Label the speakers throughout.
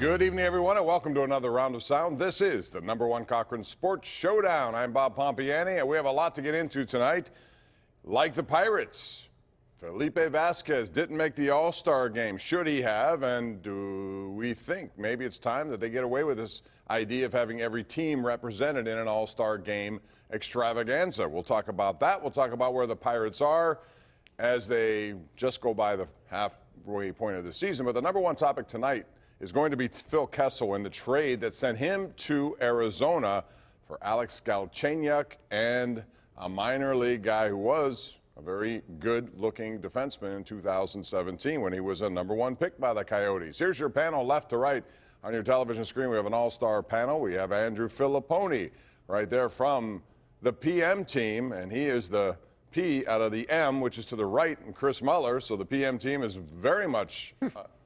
Speaker 1: Good evening, everyone, and welcome to another round of sound. This is the #1 Cochran Sports Showdown. I'm Bob Pompeani, and we have a lot to get into tonight. Like the Pirates, Felipe Vasquez didn't make the All-Star game. Should he have? And do we think maybe it's time that they get away with this idea of having every team represented in an All-Star game extravaganza? We'll talk about that. We'll talk about where the Pirates are as they just go by the halfway point of the season. But the #1 topic tonight is going to be Phil Kessel and the trade that sent him to Arizona for Alex Galchenyuk and a minor league guy who was a very good-looking defenseman in 2017 when he was a #1 pick by the Coyotes. Here's your panel left to right on your television screen. We have an all-star panel. We have Andrew Fillipponi right there from the PM team, and he is the P out of the M, which is to the right, and Chris Mueller. So the PM team is very much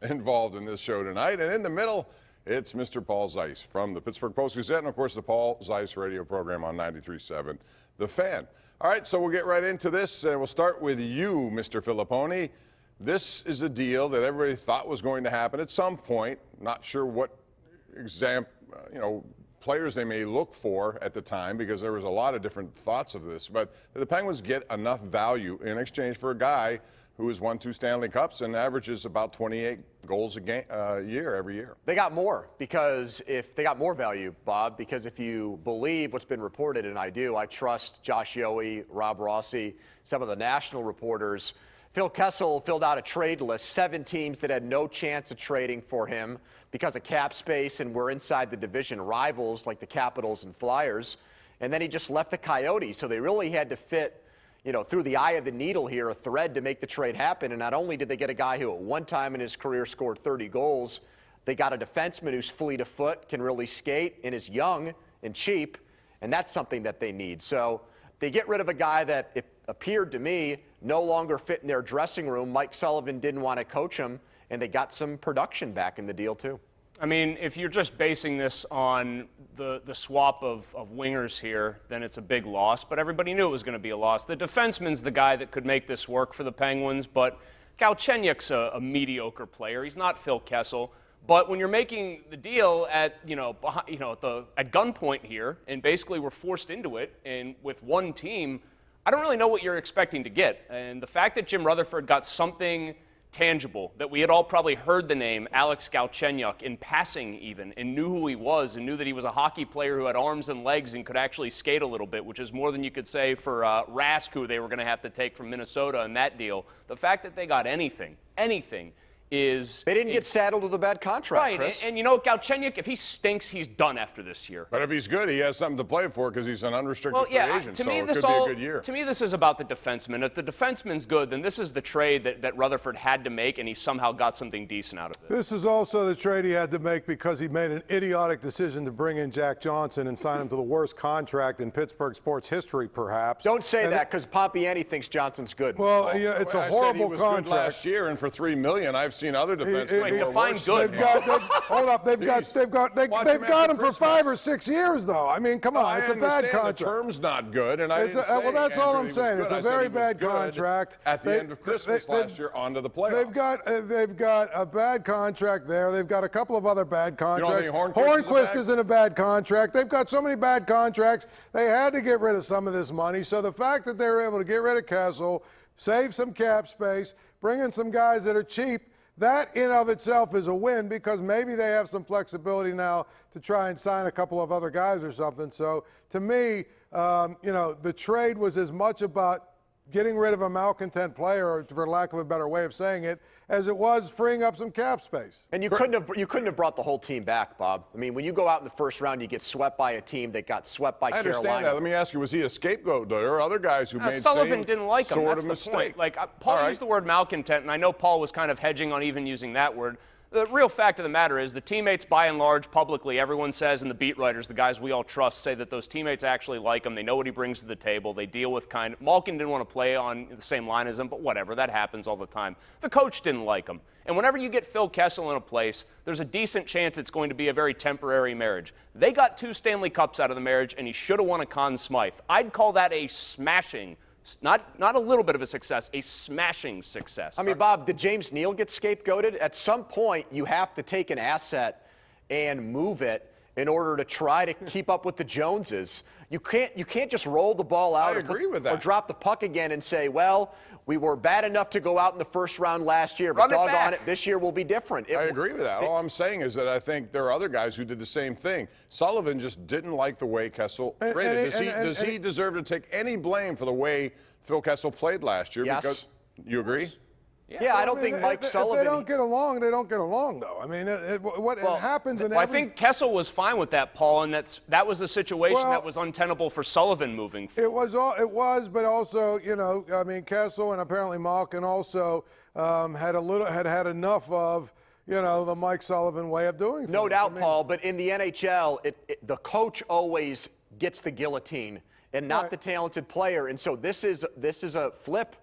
Speaker 1: involved in this show tonight. And in the middle, it's Mr. Paul Zeise from the Pittsburgh Post-Gazette and, of course, the Paul Zeise radio program on 93.7 The Fan. All right, so we'll get right into this, and we'll start with you, Mr. Fillipponi. This is a deal that everybody thought was going to happen at some point. Not sure what players they may look for at the time, because there was a lot of different thoughts of this. But the Penguins get enough value in exchange for a guy who has won 2 Stanley Cups and averages about 28 goals a year every year.
Speaker 2: They got more, because if they got more value, Bob, because if you believe what's been reported, and I do, I trust Josh Yohe, Rob Rossi, some of the national reporters. Phil Kessel filled out a trade list, 7 teams that had no chance of trading for him because of cap space and were inside the division rivals like the Capitals and Flyers. And then he just left the Coyotes. So they really had to fit, through the eye of the needle here, a thread to make the trade happen. And not only did they get a guy who at one time in his career scored 30 goals, they got a defenseman who's fleet of foot, can really skate, and is young and cheap. And that's something that they need. So they get rid of a guy that it appeared to me no longer fit in their dressing room. Mike Sullivan didn't want to coach him, and they got some production back in the deal too.
Speaker 3: I mean, if you're just basing this on the swap of wingers here, then it's a big loss, but everybody knew it was going to be a loss. The defenseman's the guy that could make this work for the Penguins, but Galchenyuk's a mediocre player. He's not Phil Kessel. But when you're making the deal at gunpoint here, and basically we're forced into it, and with one team, I don't really know what you're expecting to get. And the fact that Jim Rutherford got something tangible, that we had all probably heard the name Alex Galchenyuk in passing even, and knew who he was, and knew that he was a hockey player who had arms and legs and could actually skate a little bit, which is more than you could say for Rask, who they were going to have to take from Minnesota in that deal. The fact that they got anything is...
Speaker 2: They didn't get saddled with a bad contract,
Speaker 3: right,
Speaker 2: Chris.
Speaker 3: and Galchenyuk, if he stinks, he's done after this year.
Speaker 1: But if he's good, he has something to play for because he's an unrestricted free agent, so it could be a good year.
Speaker 3: To me, this is about the defenseman. If the defenseman's good, then this is the trade that Rutherford had to make, and he somehow got something decent out of it.
Speaker 4: This is also the trade he had to make because he made an idiotic decision to bring in Jack Johnson and sign him to the worst contract in Pittsburgh sports history, perhaps.
Speaker 2: Don't say that, because Pompeani thinks Johnson's good.
Speaker 4: Well, yeah, it's a horrible
Speaker 1: contract.
Speaker 4: contract.
Speaker 1: Good last year, and for $3 million, I've seen other defensemen.
Speaker 3: Define good.
Speaker 4: They've got him for 5 or 6 years, though. I mean, come on, it's a bad contract.
Speaker 1: The term's not good, and
Speaker 4: well, that's all I'm saying. It's a very bad contract.
Speaker 1: At the end of Christmas last year, onto the playoffs.
Speaker 4: They've got a bad contract there. They've got a couple of other bad contracts.
Speaker 1: Hornquist
Speaker 4: is in a bad contract. They've got so many bad contracts. They had to get rid of some of this money. So the fact that they were able to get rid of Kessel, save some cap space, bring in some guys that are cheap, that in of itself is a win, because maybe they have some flexibility now to try and sign a couple of other guys or something. So to me, the trade was as much about getting rid of a malcontent player, for lack of a better way of saying it, as it was freeing up some cap space.
Speaker 2: And you couldn't have brought the whole team back, Bob. I mean, when you go out in the first round, you get swept by a team that got swept by Carolina.
Speaker 1: I understand that. Let me ask you, was he a scapegoat? There are other guys who made
Speaker 3: Sullivan didn't like him.
Speaker 1: sort
Speaker 3: That's
Speaker 1: of
Speaker 3: the
Speaker 1: mistake.
Speaker 3: point. Like, Paul used the word malcontent, and I know Paul was kind of hedging on even using that word. The real fact of the matter is the teammates, by and large, publicly, everyone says, and the beat writers, the guys we all trust, say that those teammates actually like him. They know what he brings to the table. They deal with Malkin didn't want to play on the same line as him, but whatever. That happens all the time. The coach didn't like him. And whenever you get Phil Kessel in a place, there's a decent chance it's going to be a very temporary marriage. They got 2 Stanley Cups out of the marriage, and he should have won a Conn Smythe. I'd call that a smashing Not a little bit of a success, a smashing success.
Speaker 2: I mean, Bob, did James Neal get scapegoated? At some point, you have to take an asset and move it in order to try to keep up with the Joneses. You can't just roll the ball out
Speaker 1: I agree with that.
Speaker 2: or drop the puck again and say, well, we were bad enough to go out in the first round last year,
Speaker 3: Run
Speaker 2: but
Speaker 3: it
Speaker 2: doggone
Speaker 3: back.
Speaker 2: it, this year will be different.
Speaker 1: I agree with that. All I'm saying is that I think there are other guys who did the same thing. Sullivan just didn't like the way Kessel traded. Does he deserve to take any blame for the way Phil Kessel played last year?
Speaker 2: Yes.
Speaker 1: Because, you agree?
Speaker 2: Yeah, I don't think Mike Sullivan.
Speaker 4: If they don't get along, they don't get along, though. I mean, what happens in
Speaker 3: Well, I
Speaker 4: every...
Speaker 3: think Kessel was fine with that, Paul, and that was a situation that was untenable for Sullivan moving forward.
Speaker 4: It was, but also, you know, I mean, Kessel and apparently Malkin also had enough of, you know, the Mike Sullivan way of doing things.
Speaker 2: No doubt, Paul, but in the NHL, the coach always gets the guillotine and not the talented player, and so this is a flip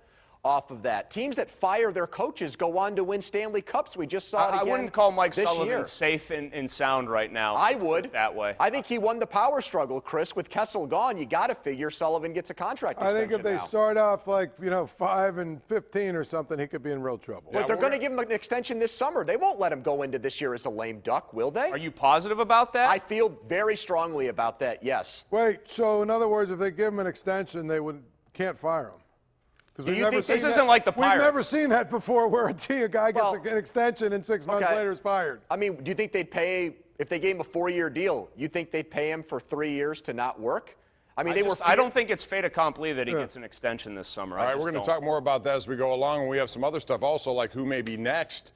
Speaker 2: off of that. Teams that fire their coaches go on to win Stanley Cups. We just saw it again.
Speaker 3: I wouldn't call Mike
Speaker 2: this
Speaker 3: Sullivan
Speaker 2: year.
Speaker 3: safe and sound right now.
Speaker 2: I would.
Speaker 3: That way.
Speaker 2: I think he won the power struggle, Chris. With Kessel gone, you got to figure Sullivan gets a contract extension
Speaker 4: I think if they
Speaker 2: now.
Speaker 4: start off like, you know, 5-15 or something, he could be in real trouble.
Speaker 2: But they're going to give him an extension this summer. They won't let him go into this year as a lame duck, will they?
Speaker 3: Are you positive about that?
Speaker 2: I feel very strongly about that, yes.
Speaker 4: Wait, so in other words, if they give him an extension, they can't fire him?
Speaker 2: Do you think
Speaker 3: this isn't like the Pirates?
Speaker 4: We've never seen that before where a guy gets an extension and 6 months later is fired.
Speaker 2: I mean, do you think they'd pay, if they gave him a 4-year deal, you think they'd pay him for 3 years to not work? I mean, I
Speaker 3: don't think it's fait accompli that he gets an extension this summer.
Speaker 1: All right, we're going to talk more about that as we go along, and we have some other stuff also, like who may be next.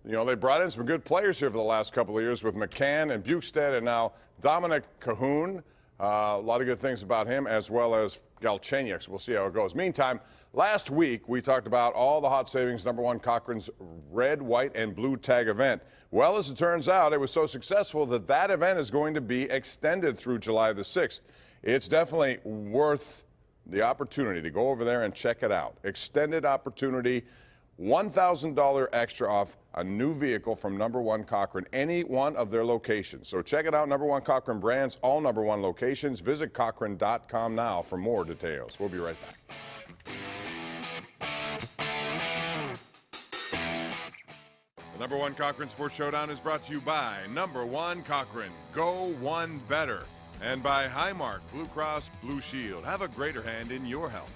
Speaker 1: You know, they brought in some good players here for the last couple of years with McCann and Bukestad, and now Dominic Cahoon. A lot of good things about him, as well as Galchenyuk. So we'll see how it goes. Meantime, last week we talked about all the hot savings, #1 Cochran's red, white, and blue tag event. Well, as it turns out, it was so successful that event is going to be extended through July the 6th. It's definitely worth the opportunity to go over there and check it out. Extended opportunity. $1,000 extra off a new vehicle from #1 Cochran, any one of their locations. So check it out, #1 Cochran brands, all #1 locations. Visit Cochran.com now for more details. We'll be right back. The #1 Cochran Sports Showdown is brought to you by #1 Cochran, go one better. And by Highmark Blue Cross Blue Shield. Have a greater hand in your health.